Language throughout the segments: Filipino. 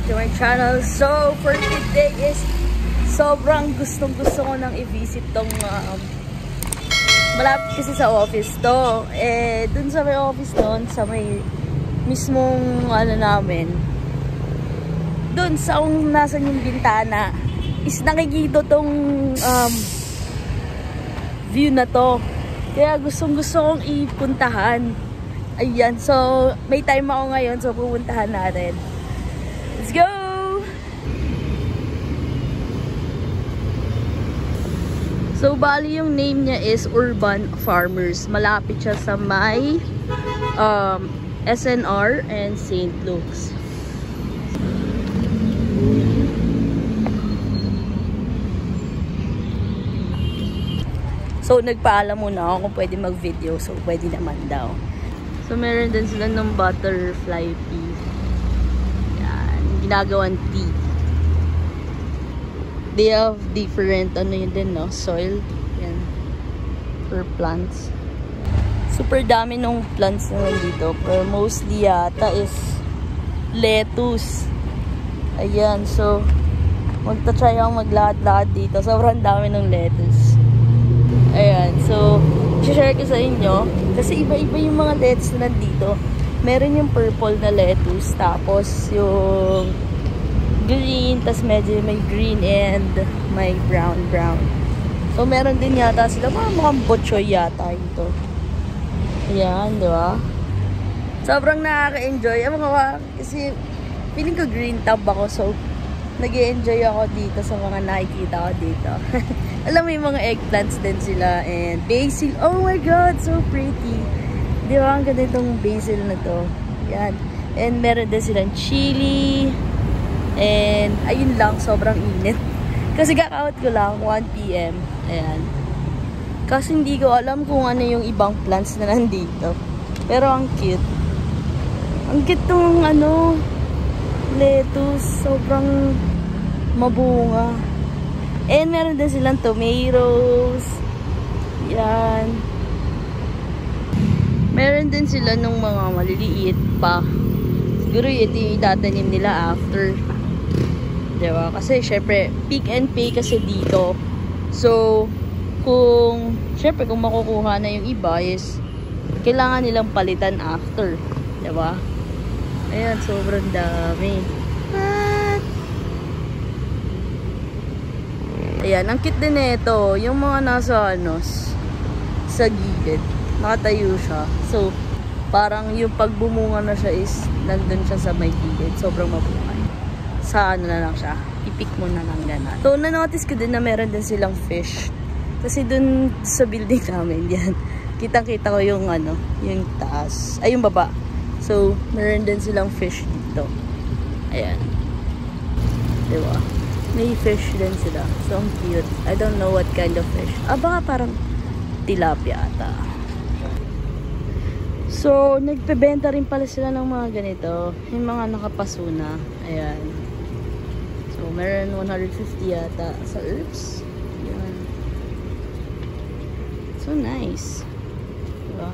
to my channel. So, for today is sobrang gustong-gusto ko nang i-visit tong malapit kasi sa office to. Eh, dun sa may office doon, sa may mismong ano namin, dun sa kung nasan yung bintana, is nakikita tong view na to. Kaya gustong-gusto kong ipuntahan. Ayan, so may time ako ngayon, so pupuntahan natin. Let's go! So bali yung name niya is Urban Farmers. Malapit siya sa may SNR and St. Luke's. So nagpaalam muna ako kung pwede mag-video, so pwede naman daw. So, meron din sila ng butterfly pea. Yan. Ginagawan tea. They have different, ano yun din, no? Soil. Yan. For plants. Super dami nung plants na dito. Pero mostly yata is lettuce. Ayan. So, magta-try akong maglahat-lahat dito. Sobrang dami ng lettuce. Ayan. So, i-share ko sa inyo. Kasi iba-iba yung mga lettuce na nandito. Meron yung purple na lettuce. Tapos yung green. Tapos medyo may green and may brown. So meron din yata sila. Mukhang botchoy yata ito. Ayan, di ba? Sobrang nakaka-enjoy. Kasi feeling ko green tab ako. So nag-i-enjoy ako dito sa mga nakikita ko dito. Alam mo yung mga eggplants din sila and basil. Oh my god, so pretty. Di ba? Ang ganda itong basil na to. Yan. And meron din silang chili. And ayun lang, sobrang init. Kasi kaka-out ko lang, 1 PM. Ayan. Kasi hindi ko alam kung ano yung ibang plants na nandito. Pero ang cute. Ang cute tong ano, lettuce. Sobrang mabunga. And meron din silang tomatoes. Yan. Meron din sila nung mga maliliit pa. Siguro ito yung itatanim nila after. Diba? Kasi syempre, pick and pay kasi dito. So, syempre kung makukuha na yung iba is kailangan nilang palitan after. Diba? Ayan, sobrang dami. Ayan, ang cute din nito. Yung mga nasa sa gilid. Nakatayo siya. So, parang yung pagbumunga na siya is nandun siya sa may gilid. Sobrang mabungay. Sa ano na lang siya. Ipik mo na lang gano'n. So, na-notice ko din na meron din silang fish. Kasi dun sa building namin, yan. Kitang-kita ko yung yung taas. Ay, yung baba. So, meron din silang fish dito. Ayan. Diba? May fish din sila. So, ang cute. I don't know what kind of fish. Baka parang tilapia ata. So, nagpebenta rin pala sila ng mga ganito. Yung mga nakapasuna. Ayan. So, meron 150 yata sa herbs. Ayan. So, nice. Diba?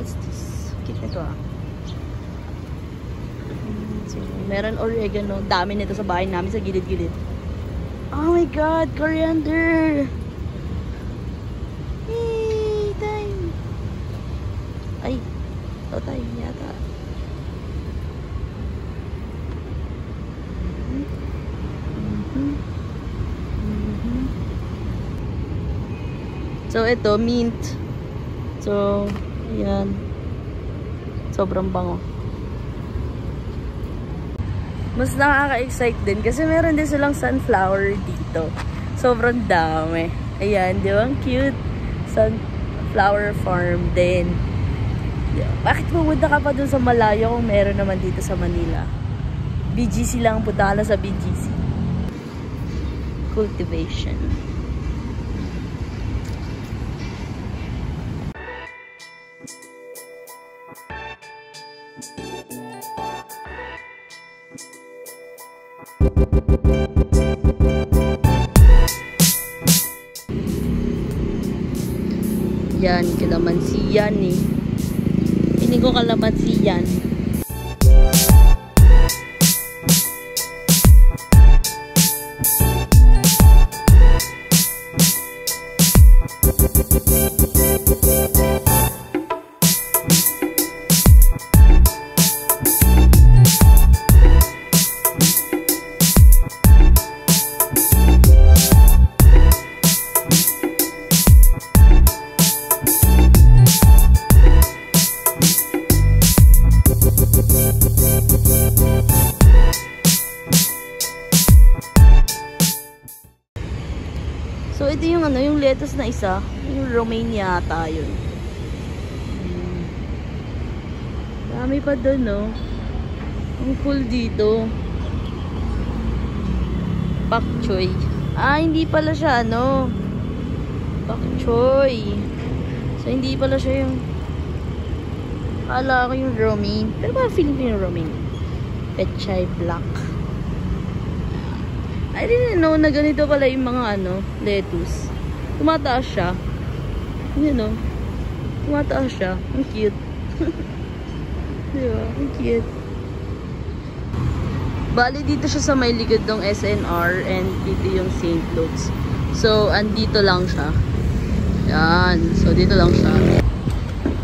What's this? Cute nito So, meron oregano. Dami nito sa bahay namin sa gilid-gilid. Oh my god! Coriander! Hey! Time! Ay! Ito tayo yata. So, ito, mint. So, ayan. Sobrang bango. Mas nakaka-excite din kasi meron din silang sunflower dito. Sobrang dami. Ayan, di ba? Ang cute. Sunflower farm din. Bakit pumunta ka pa dun sa malayo kung meron naman dito sa Manila? BGC lang. Punta ka lang sa BGC. Cultivation. yan. Kalamansi yan eh. Hindi ko kalamansi yan. So, ito yung ano, yung lettuce na isa. Yung romaine yata yun. Dami pa doon, no? Ang cool dito. Pak choy. Ah, hindi pala siya, ano? Pak choy. So, hindi pala siya yung... Akala ko yung romaine. Pero ba feeling ko yung romaine? Pechay black. I didn't know na ganito pala yung mga ano, lettuce. Tumataas siya. Yun know, tumataas siya. Ang cute. Diba? Ang cute. Bali dito siya sa may likod ng SNR and dito yung St. Luke's. So, andito lang siya. Yan. So, dito lang siya.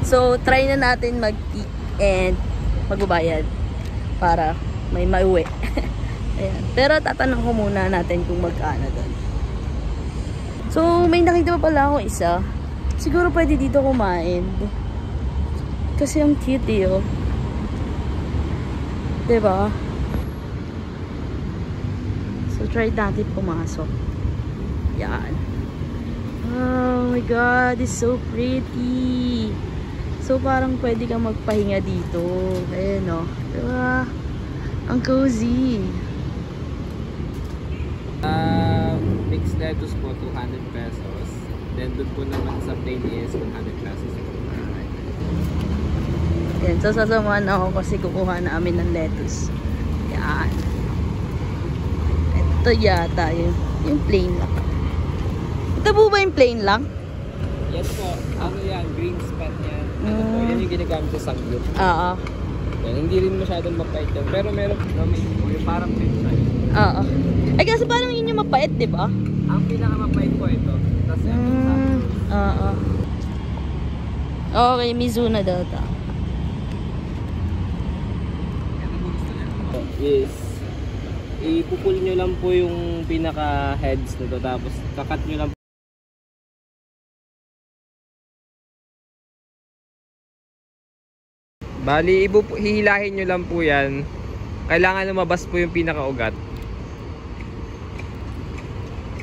So, try na natin mag-eat and magbabayad para may mauwi. Ayan. Pero tatanong ko muna natin kung magkano doon. So, may nakita pa pala akong isa. Siguro pwede dito kumain. Kasi ang cute eh, oh. Diba? So, try natin pumasok. Yan. Oh my God, it's so pretty. So, parang pwede kang magpahinga dito. Ayan, oh. Diba? Ang cozy. Mixed lettuce po, 200 pesos. Then, doon po naman sa plain is 100 pesos. Yan. So, sasamahan ako kasi kukuha namin ng lettuce. Yan. Ito yata yung plain lang. Ito po ba yung plain lang? Yes po. Ano yan? Green spot yan. Ano po? Yan yung ginagamit sa sangyup. Oo. Yan. Hindi rin masyadong mapait yan. Pero meron po yung parang pechay. Oo. Ay, kasi parang yun yung mapait, di ba? Ang pinakamapait po ito. Tapos yung oo. Okay, Mizuna daw ito. Yes. Ipupul nyo lang po yung pinaka heads nito. Tapos kakat nyo lang. Bali, hihilahin nyo lang po yan. Kailangan lumabas po yung pinaka-ugat.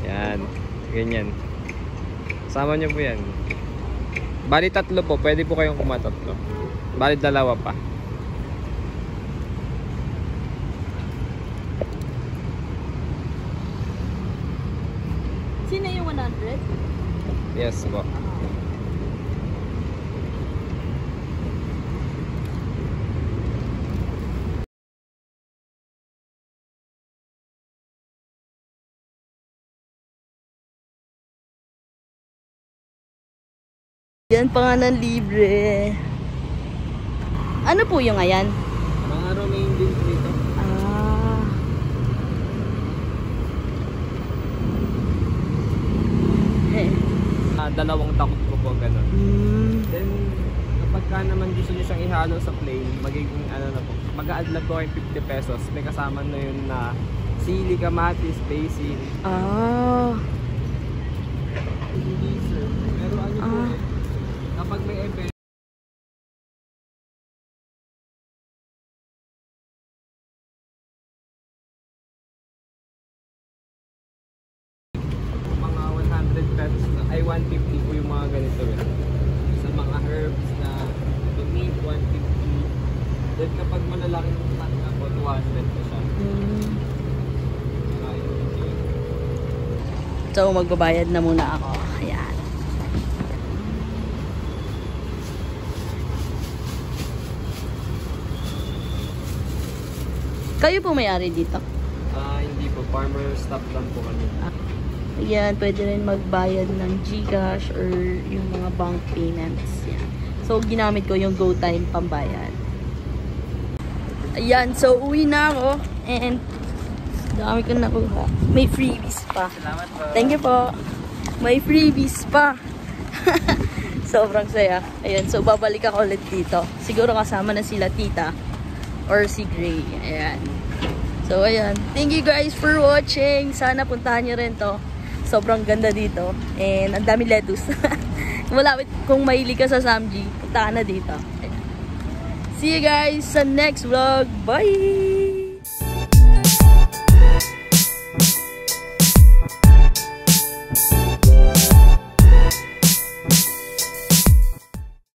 Yan. Ganyan. Sama nyo po yan. Bali, 3 po. Pwede po kayong kumatatlo. Bali, 2 pa. Sino yung 100? Yes po. Yan pa nga ng libre. Ano po yung ayan? Mga romaine din po ito. Dalawang takot ko po ganun. Then kapag ka naman gusto nyo siyang ihalo sa plain, magiging ano na po, mag-a-add lang po kayong 50 pesos. May kasama na yun na sili, kamatis, basil. Hindi sir. Pero ano po kapag may event, mga 100 pesos na, ay 150 po yung mga ganito sa mga herbs na the meat 150. Then kapag malalaking pan na po 200 po siya. So magbabayad na muna ako. Ayan. Kayo po may-ari dito? Hindi po, farmer staff lang po kami. Ayan, pwede rin magbayad ng GCash or yung mga bank payments. Yan. So, ginamit ko yung GoTime pambayad. Ayan, so uwi na ako. And, dami ko nakuha. May freebies pa. Salamat po. Thank you po. May freebies pa. Sobrang saya. Ayan, so babalik ako ulit dito. Siguro kasama na sila tita or si Gray. Ayan. So, ayan. Thank you guys for watching. Sana puntahan nyo rin to. Sobrang ganda dito. And ang dami lettuce. Kung mahilig ka sa Samji, punta ka na dito. Ayan. See you guys sa next vlog. Bye!